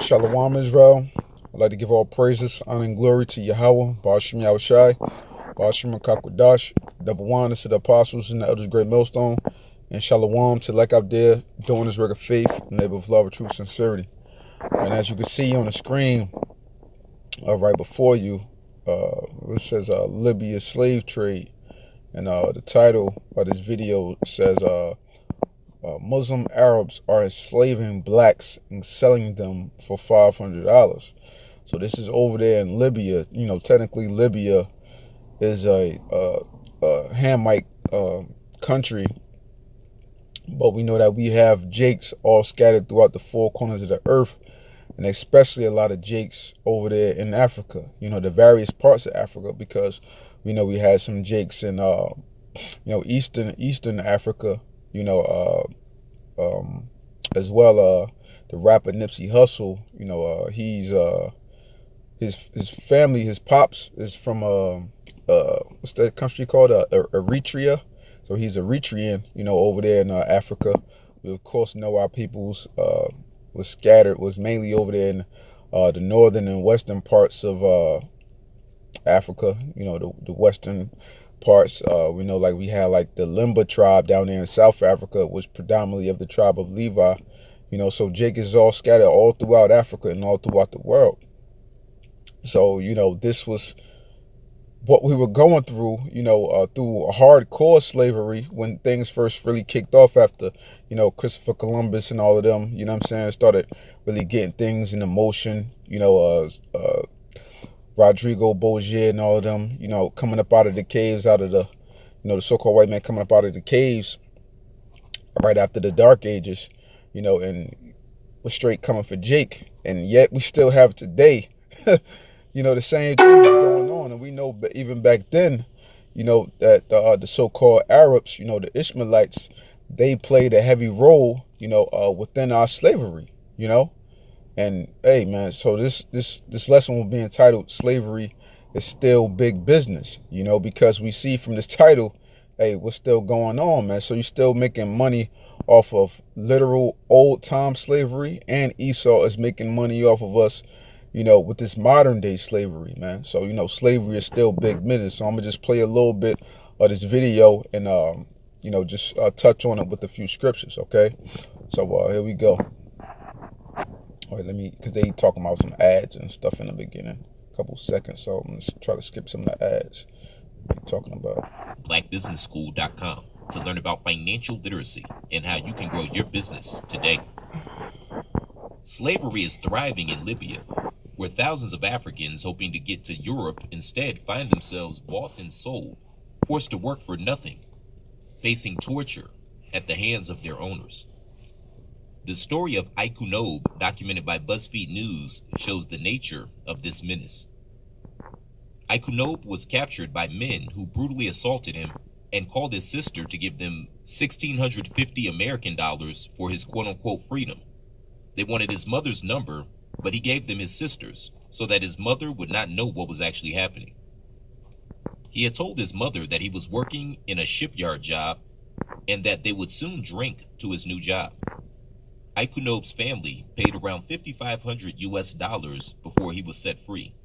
Shalom Israel. I'd like to give all praises, honor, and glory to Yahweh, Ba'ashim Yahushai, Ba'ashim Kakwadash, double honors to the apostles and the elders, great millstone, and Shalom to like up there doing this work of faith and labor of love, truth, sincerity. And as you can see on the screen right before you, it says Libya slave trade, and the title of this video says Muslim Arabs are enslaving blacks and selling them for $500. So this is over there in Libya. You know, technically Libya is a Hamite country, but we know that we have Jakes all scattered throughout the four corners of the earth, and especially a lot of Jakes over there in Africa. You know, the various parts of Africa, because we know we had some Jakes in Eastern Africa. You know, as well, the rapper Nipsey Hussle. You know, he's his family, his pops is from what's that country called? Eritrea. So he's Eritrean. You know, over there in Africa. We of course know our peoples was mainly over there in the northern and western parts of Africa. You know, the western parts. We know, like, we had like the Limba tribe down there in South Africa, was predominantly of the tribe of Levi. You know, so Jake is all scattered all throughout Africa and all throughout the world. So, you know, this was what we were going through, you know, through hardcore slavery when things first really kicked off after, you know, Christopher Columbus and all of them, you know what I'm saying, started really getting things into motion. You know, Rodrigo Bozier and all of them, you know, coming up out of the caves, out of the, you know, the so-called white man coming up out of the caves right after the Dark Ages, you know, and was straight coming for Jake. And yet we still have today, you know, the same thing is going on. And we know even back then, you know, that the so-called Arabs, you know, the Ishmaelites, they played a heavy role, you know, within our slavery, you know. And hey, man, so this lesson will be entitled "Slavery is Still Big Business," you know, because we see from this title, hey, what's still going on, man. So you're still making money off of literal old time slavery, and Esau is making money off of us, you know, with this modern day slavery, man. So, you know, slavery is still big business. So I'm gonna just play a little bit of this video and you know, just touch on it with a few scriptures, okay? So here we go. All right, because they talking about some ads and stuff in the beginning, a couple seconds, so I'm gonna try to skip some of the ads they're talking about. BlackBusinessSchool.com to learn about financial literacy and how you can grow your business today. Slavery is thriving in Libya, where thousands of Africans hoping to get to Europe instead find themselves bought and sold, forced to work for nothing, facing torture at the hands of their owners. The story of Aikunob, documented by BuzzFeed News, shows the nature of this menace. Aikunob was captured by men who brutally assaulted him and called his sister to give them $1,650 American dollars for his quote-unquote freedom. They wanted his mother's number, but he gave them his sister's so that his mother would not know what was actually happening. He had told his mother that he was working in a shipyard job and that they would soon drink to his new job. Aikunob's family paid around $5,500 US before he was set free.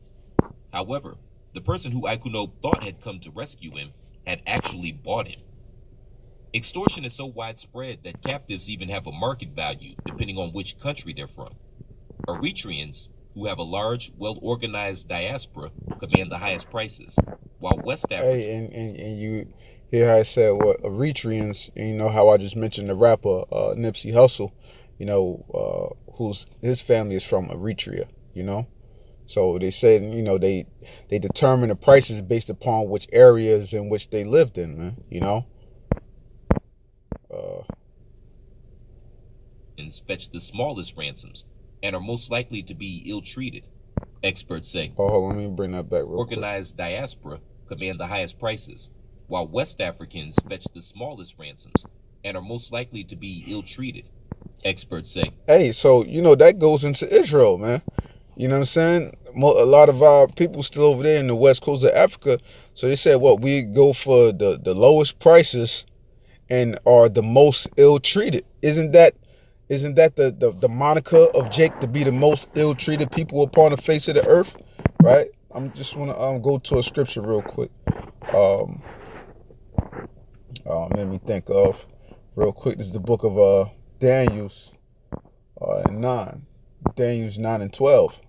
However, the person who Aikunob thought had come to rescue him had actually bought him. Extortion is so widespread that captives even have a market value depending on which country they're from. Eritreans, who have a large, well-organized diaspora, command the highest prices, while West Africa... Hey, and you hear how I said what Eritreans, and you know how I just mentioned the rapper Nipsey Hussle, you know, his family is from Eritrea, you know. So they said, you know, they determine the prices based upon which areas in which they lived in, man, you know. Fetch the smallest ransoms and are most likely to be ill-treated, experts say. Oh, hold on, let me bring that back real Organized quick. Diaspora command the highest prices, while West Africans fetch the smallest ransoms and are most likely to be ill-treated, experts say. Hey, so, you know, that goes into Israel, man. You know what I'm saying? A lot of our people still over there in the west coast of Africa. So they said, what, we go for the lowest prices and are the most ill-treated. Isn't that Isn't that the moniker of Jake, to be the most ill-treated people upon the face of the earth, right? I'm just want to go to a scripture real quick. Um, made me think of real quick. This is the book of Daniel's 9, Daniel's 9 and 12.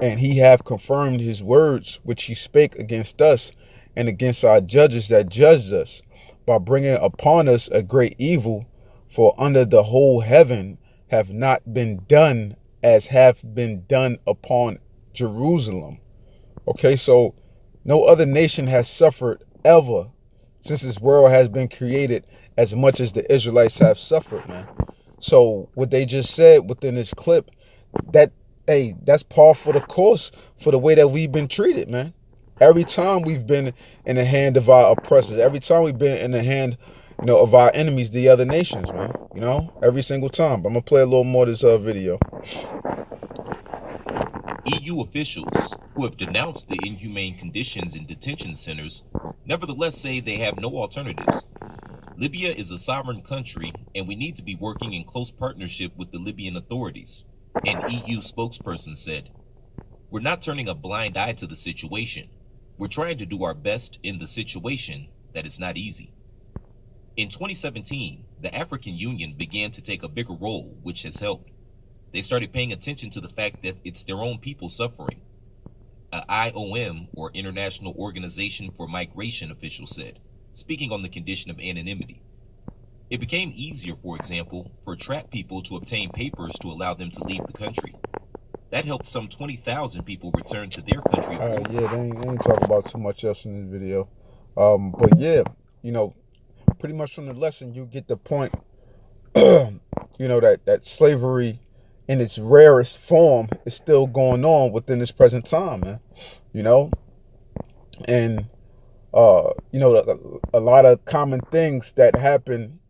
And he have confirmed his words which he spake against us and against our judges that judged us, by bringing upon us a great evil. For under the whole heaven have not been done as have been done upon Jerusalem. Okay, so no other nation has suffered ever since this world has been created as much as the Israelites have suffered, man. So what they just said within this clip, that, hey, that's par for the course for the way that we've been treated, man. Every time we've been in the hand of our oppressors, every time we've been in the hand, of our enemies, the other nations, man. Every single time. I'm gonna play a little more of this video. EU officials who have denounced the inhumane conditions in detention centers nevertheless say they have no alternatives. Libya is a sovereign country, and we need to be working in close partnership with the Libyan authorities, an EU spokesperson said. We're not turning a blind eye to the situation. We're trying to do our best in the situation that is not easy. In 2017, the African Union began to take a bigger role, which has helped. They started paying attention to the fact that it's their own people suffering. A IOM, or International Organization for Migration, official said, speaking on the condition of anonymity. It became easier, for example, for trapped people to obtain papers to allow them to leave the country. That helped some 20,000 people return to their country. All right, yeah, they ain't talk about too much else in this video. But yeah, pretty much from the lesson, you get the point, that slavery in its rarest form is still going on within this present time, man. And, a lot of common things that happen,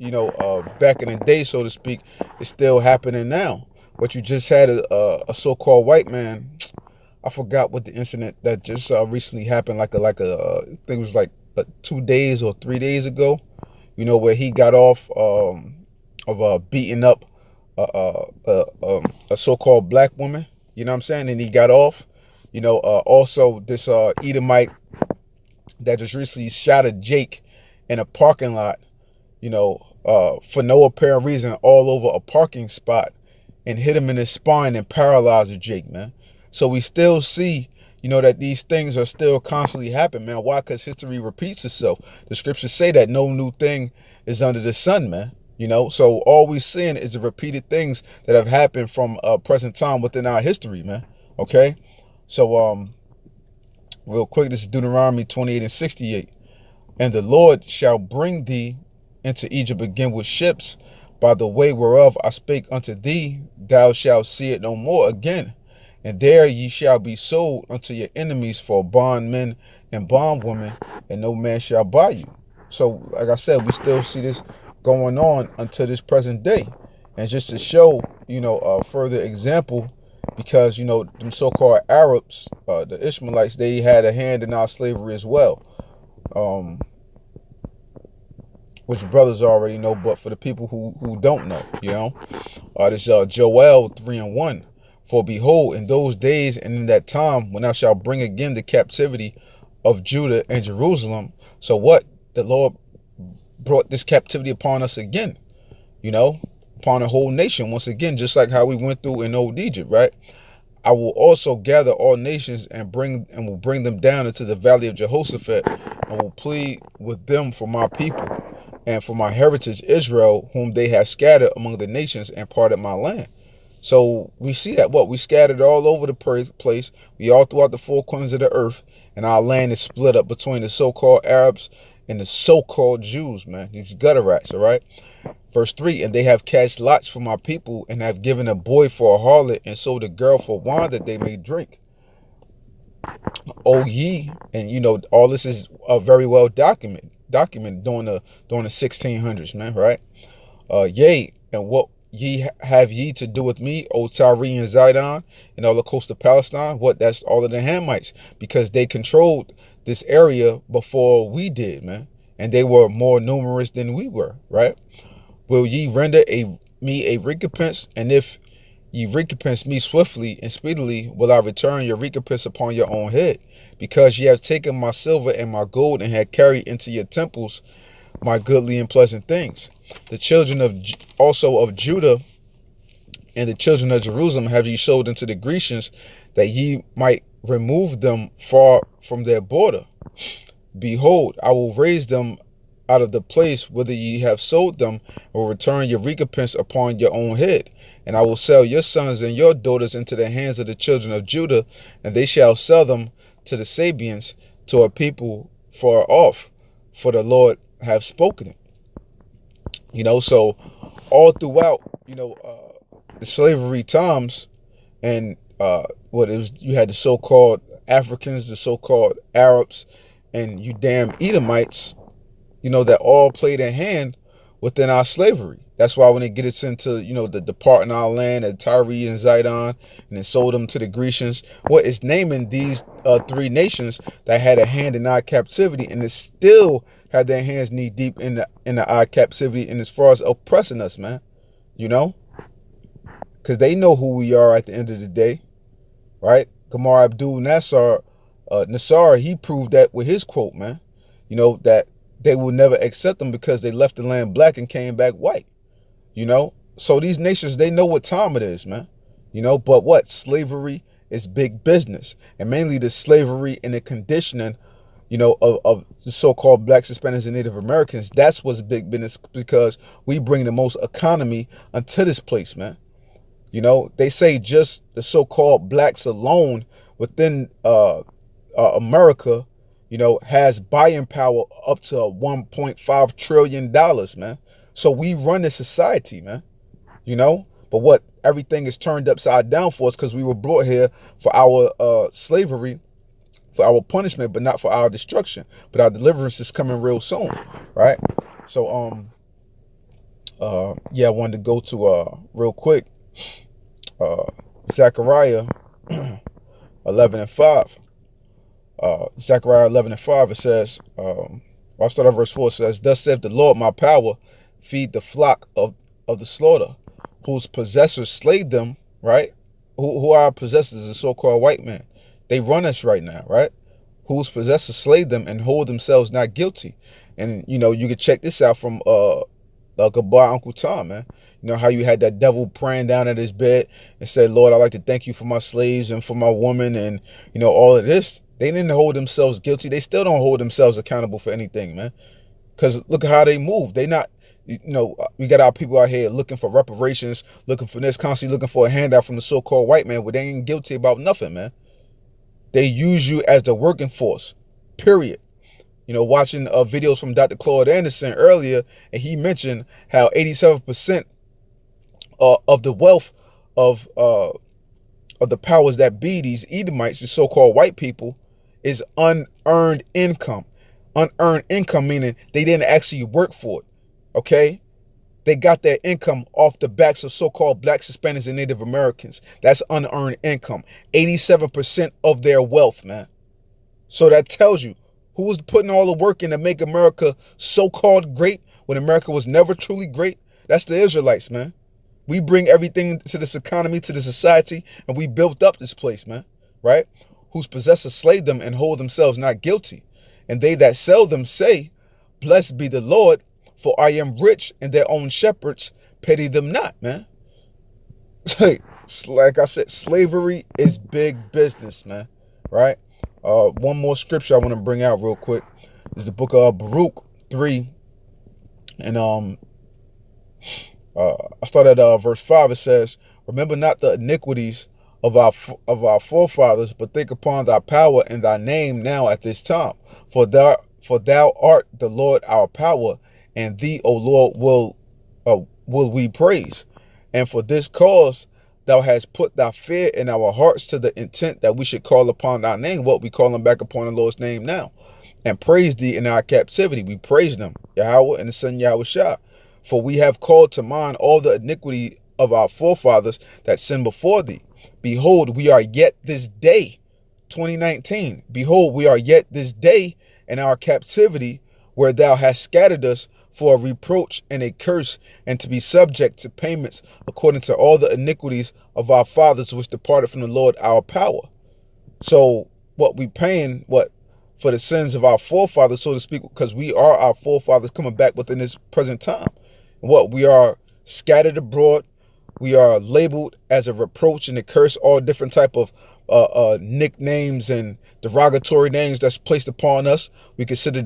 back in the day, so to speak, is still happening now. But you just had a so-called white man. I forgot what the incident that just recently happened, I think it was like 2 days or 3 days ago, where he got off of beating up a so-called black woman, you know what I'm saying? And he got off, also this Edomite that just recently shot a Jake in a parking lot, for no apparent reason, all over a parking spot, and hit him in his spine and paralyzed the Jake, man. So we still see, that these things are still constantly happening, man. Why? Because history repeats itself. The scriptures say that no new thing is under the sun, man. So all we're seeing is the repeated things that have happened from present time within our history, man. Okay? So, real quick, this is Deuteronomy 28 and 68. And the Lord shall bring thee into Egypt again with ships, by the way whereof I spake unto thee, thou shalt see it no more again. And there ye shall be sold unto your enemies for bondmen and bondwomen, and no man shall buy you. So, like I said, we still see this going on until this present day. And just to show, a further example, because, them so-called Arabs, the Ishmaelites, they had a hand in our slavery as well. Which brothers already know, but for the people who don't know, this Joel 3 and 1. For behold, in those days and in that time, when I shall bring again the captivity of Judah and Jerusalem. So what? The Lord brought this captivity upon us again, upon a whole nation once again, just like how we went through in old Egypt, right? I will also gather all nations and will bring them down into the valley of Jehoshaphat, and will plead with them for my people and for my heritage Israel, whom they have scattered among the nations and parted my land. So we see that we scattered all over the place. We all throughout the four corners of the earth, and our land is split up between the so-called Arabs and the so-called Jews, man. These gutter rats, all right? Verse 3, and they have cast lots for my people, and have given a boy for a harlot, and sold a girl for wine that they may drink. O ye, and all this is very well documented during the 1600s, man, right? Yea, and what ye have ye to do with me, O Tyre and Zidon, and all the coast of Palestine? What? That's all of the Hamites, because they controlled this area before we did, man. And they were more numerous than we were, right? will ye render me a recompense? And if ye recompense me swiftly and speedily, will I return your recompense upon your own head? Because ye have taken my silver and my gold, and have carried into your temples my goodly and pleasant things. The children of also of Judah and the children of Jerusalem have ye sold unto the Grecians, that ye might remove them far from their border. Behold, I will raise them out of the place whither ye have sold them, and will return your recompense upon your own head. And I will sell your sons and your daughters into the hands of the children of Judah, and they shall sell them to the Sabeans, to a people far off, for the Lord have spoken it. So all throughout, the slavery times, and what it was, you had the so-called Africans, the so-called Arabs, and you damn Edomites, that all played a hand within our slavery. That's why when they get us into, the departing our land at Tyre and Zidon, and then sold them to the Grecians, what is naming these three nations that had a hand in our captivity, and it still had their hands knee deep in our captivity, and as far as oppressing us, man, because they know who we are at the end of the day, right? Gamal Abdul Nasser, he proved that with his quote, man, that they will never accept them because they left the land black and came back white, So these nations, they know what time it is, man, but what? Slavery is big business, and mainly the slavery and the conditioning, of the so-called blacks, Hispanics, and Native Americans. That's what's big business, because we bring the most economy unto this place, man. They say just the so-called blacks alone within America, has buying power up to $1.5 trillion, man. So we run this society, man. But what? Everything is turned upside down for us because we were brought here for our slavery, for our punishment, but not for our destruction. But our deliverance is coming real soon, right? So I wanted to go to real quick, Zechariah 11:5. Zechariah 11:5, it says, I'll start at verse 4. It says, "Thus saith the Lord, my power, feed the flock of the slaughter, whose possessors slayed them," right? Who are our possessors? The so-called white man. They run us right now, right? "Whose possessors slayed them, and hold themselves not guilty." And, you can check this out from goodbye Uncle Tom, man. How you had that devil praying down at his bed and said, "Lord, I'd like to thank you for my slaves and for my woman," and, all of this. They didn't hold themselves guilty. They still don't hold themselves accountable for anything, man. Because look at how they move. They not, we got our people out here looking for reparations, looking for this, constantly looking for a handout from the so-called white man, but they ain't guilty about nothing, man. They use you as the working force, period. Watching videos from Dr. Claude Anderson earlier, and he mentioned how 87% of the wealth of the powers that be, these Edomites, the so-called white people, is unearned income. Unearned income meaning they didn't actually work for it, okay? They got their income off the backs of so-called blacks, Hispanics, and Native Americans. That's unearned income. 87% of their wealth, man. So that tells you who's putting all the work in to make America so-called great when America was never truly great. That's the Israelites, man. We bring everything to this economy, to the society, and we built up this place, man, right? "Whose possessors slay them, and hold themselves not guilty. And they that sell them say, Blessed be the Lord, for I am rich, and their own shepherds pity them not," man. Like I said, slavery is big business, man, right? One more scripture I want to bring out real quick is the book of Baruch 3, and I start at verse 5. It says, "Remember not the iniquities of our forefathers, but think upon thy power and thy name now at this time. For thou art the Lord our power, and thee, O Lord, will we praise. And for this cause thou hast put thy fear in our hearts, to the intent that we should call upon thy name." What we calling back upon the Lord's name now, "and praise thee in our captivity." We praise them, Yahweh and the Son Yahushua. "For we have called to mind all the iniquity of our forefathers that sinned before thee. Behold, we are yet this day," 2019, "behold, we are yet this day in our captivity, where thou hast scattered us for a reproach and a curse, and to be subject to payments according to all the iniquities of our fathers which departed from the Lord our power. So what we paying, what, for the sins of our forefathers, so to speak, because we are our forefathers coming back within this present time. What, we are scattered abroad, we are labeled as a reproach and a curse, all different type of nicknames and derogatory names that's placed upon us. We consider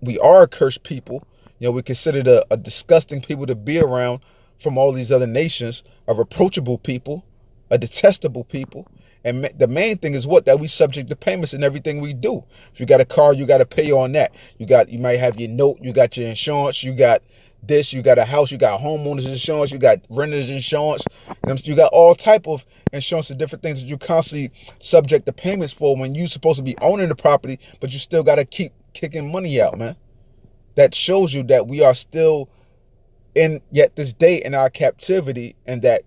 we are a cursed people. We consider a disgusting people to be around from all these other nations, a reproachable people, a detestable people. And the main thing is what? That we subject to payments in everything we do. If you got a car, you got to pay on that. You might have your note, you got your insurance, you got this, you got a house, you got homeowners insurance, you got renters insurance, you got all type of insurance and different things that you constantly subject to payments for when you're supposed to be owning the property, but you still got to keep kicking money out, man. That shows you that we are still in yet this day in our captivity, and that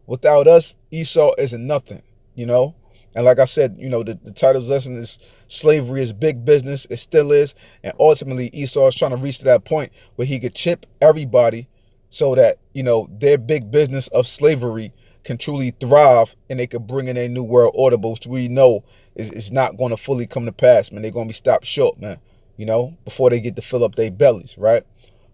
without us, Esau isn't nothing, And like I said, the title's lesson is slavery is big business. It still is. And ultimately, Esau is trying to reach to that point where he could chip everybody so that, their big business of slavery can truly thrive and they could bring in a new world order, which we know is not going to fully come to pass, man. They're going to be stopped short, man, before they get to fill up their bellies, right?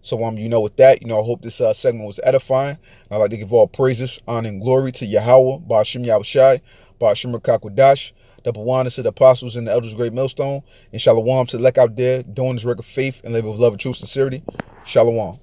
So, with that, I hope this segment was edifying. I'd like to give all praises, honor, and glory to Yahweh, Ba'ashim Yahushai, Ba'ashim Rakakwadash, the Bawanas to the apostles and the elders of Great Millstone, and Shalom to the elect out there doing this work of faith and labor of love and true sincerity. Shalom.